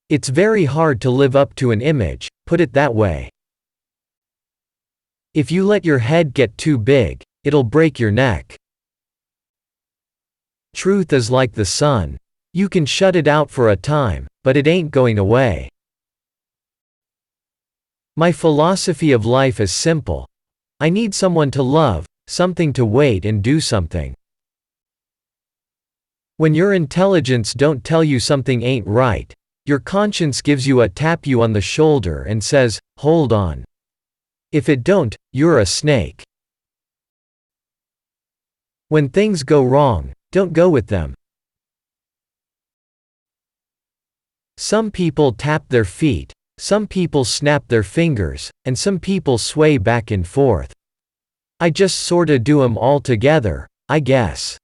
It's very hard to live up to an image, put it that way. If you let your head get too big, it'll break your neck. Truth is like the sun. You can shut it out for a time, but it ain't going away. My philosophy of life is simple. I need someone to love, something to wait and do something. When your intelligence don't tell you something ain't right, your conscience gives you a tap you on the shoulder and says, hold on. If it don't, you're a snake. When things go wrong, don't go with them. Some people tap their feet, some people snap their fingers, and some people sway back and forth. I just sorta do 'em all together, I guess.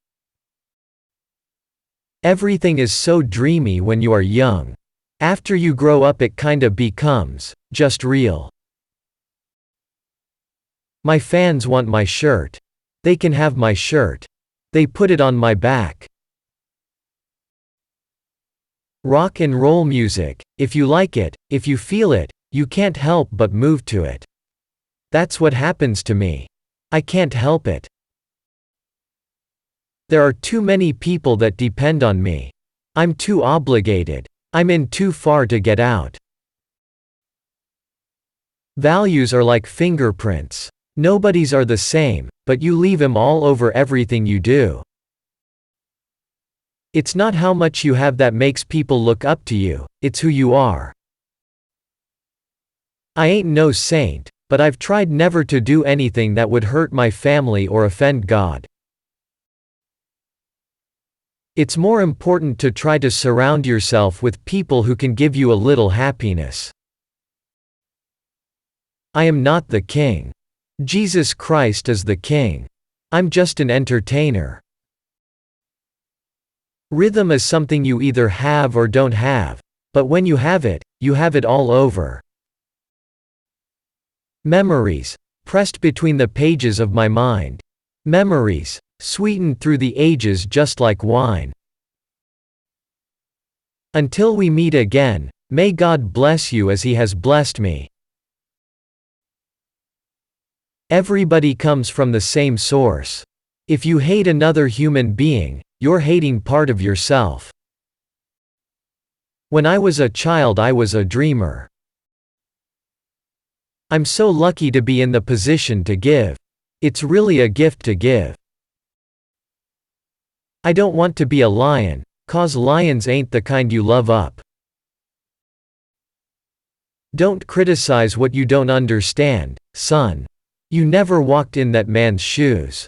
Everything is so dreamy when you are young. After you grow up it kinda becomes just real. My fans want my shirt. They can have my shirt. They put it on my back. Rock and roll music, if you like it, if you feel it, you can't help but move to it. That's what happens to me. I can't help it. There are too many people that depend on me. I'm too obligated. I'm in too far to get out. Values are like fingerprints. Nobody's are the same, but you leave 'em all over everything you do. It's not how much you have that makes people look up to you, it's who you are. I ain't no saint, but I've tried never to do anything that would hurt my family or offend God. It's more important to try to surround yourself with people who can give you a little happiness. I am not the king. Jesus Christ is the king. I'm just an entertainer. Rhythm is something you either have or don't have, but when you have it all over. Memories, pressed between the pages of my mind. Memories, sweetened through the ages just like wine. Until we meet again, may God bless you as He has blessed me. Everybody comes from the same source. If you hate another human being, you're hating part of yourself. When I was a child I was a dreamer. I'm so lucky to be in the position to give. It's really a gift to give. I don't want to be a lion, 'cause lions ain't the kind you love up. Don't criticize what you don't understand, son. You never walked in that man's shoes.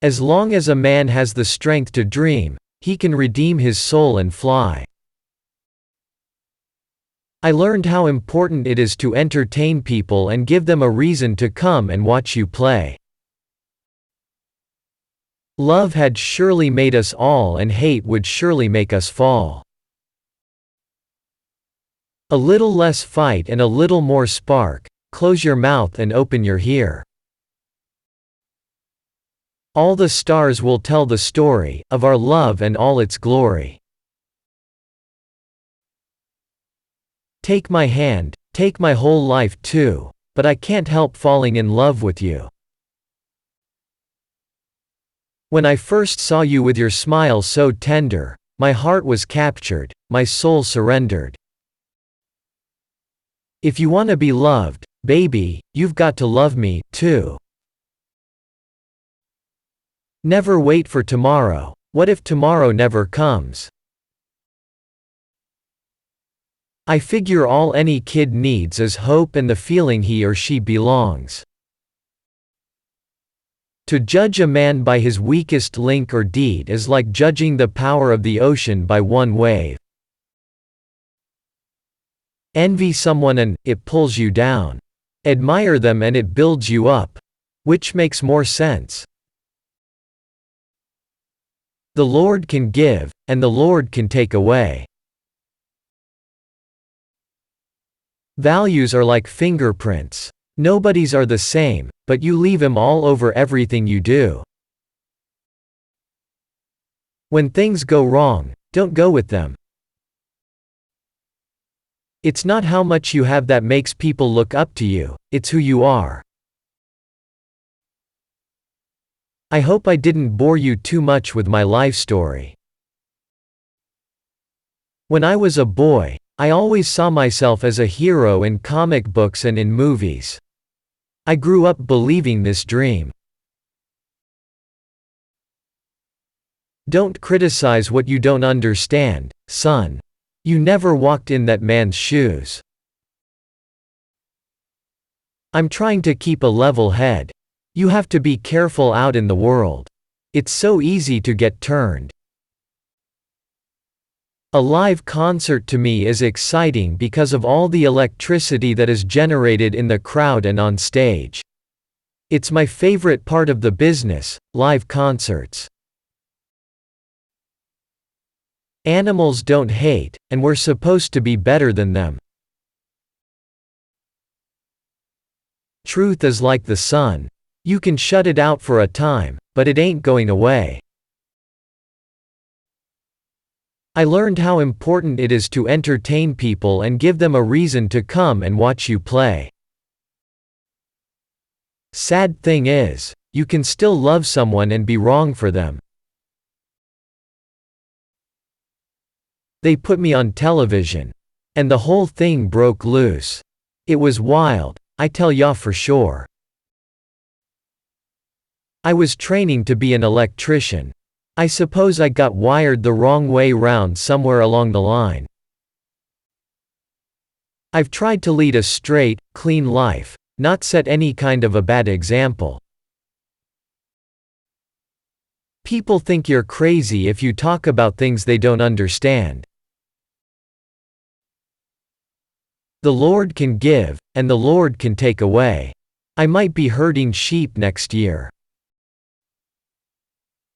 As long as a man has the strength to dream, he can redeem his soul and fly. I learned how important it is to entertain people and give them a reason to come and watch you play. Love had surely made us all and hate would surely make us fall. A little less fight and a little more spark, close your mouth and open your ear. All the stars will tell the story of our love and all its glory. Take my hand, take my whole life too, but I can't help falling in love with you. When I first saw you with your smile so tender, my heart was captured, my soul surrendered. If you want to be loved, baby, you've got to love me, too. Never wait for tomorrow. What if tomorrow never comes? I figure all any kid needs is hope and the feeling he or she belongs. To judge a man by his weakest link or deed is like judging the power of the ocean by one wave. Envy someone and it pulls you down. Admire them and it builds you up. Which makes more sense? The Lord can give, and the Lord can take away. Values are like fingerprints. Nobody's are the same, but you leave 'em all over everything you do. When things go wrong, don't go with them. It's not how much you have that makes people look up to you, it's who you are. I hope I didn't bore you too much with my life story. When I was a boy, I always saw myself as a hero in comic books and in movies. I grew up believing this dream. Don't criticize what you don't understand, son. You never walked in that man's shoes. I'm trying to keep a level head. You have to be careful out in the world. It's so easy to get turned. A live concert to me is exciting because of all the electricity that is generated in the crowd and on stage. It's my favorite part of the business, live concerts. Animals don't hate, and we're supposed to be better than them. Truth is like the sun. You can shut it out for a time, but it ain't going away. I learned how important it is to entertain people and give them a reason to come and watch you play. Sad thing is, you can still love someone and be wrong for them. They put me on television. And the whole thing broke loose. It was wild, I tell ya for sure. I was training to be an electrician. I suppose I got wired the wrong way round somewhere along the line. I've tried to lead a straight, clean life, not set any kind of a bad example. People think you're crazy if you talk about things they don't understand. The Lord can give, and the Lord can take away. I might be herding sheep next year.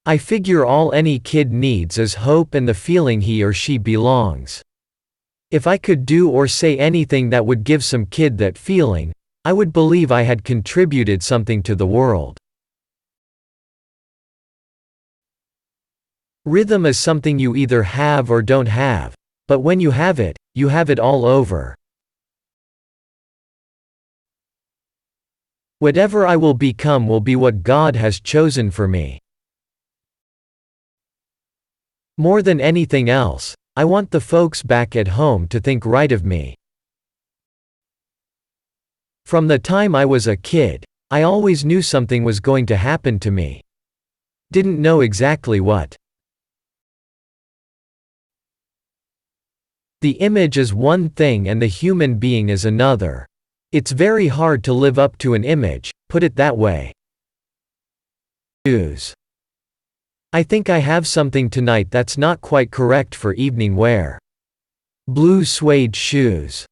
I figure all any kid needs is hope and the feeling he or she belongs. If I could do or say anything that would give some kid that feeling, I would believe I had contributed something to the world. Rhythm is something you either have or don't have, but when you have it all over. Whatever I will become will be what God has chosen for me. More than anything else, I want the folks back at home to think right of me. From the time I was a kid, I always knew something was going to happen to me. Didn't know exactly what. The image is one thing and the human being is another. It's very hard to live up to an image, put it that way. Shoes. I think I have something tonight that's not quite correct for evening wear. Blue suede shoes.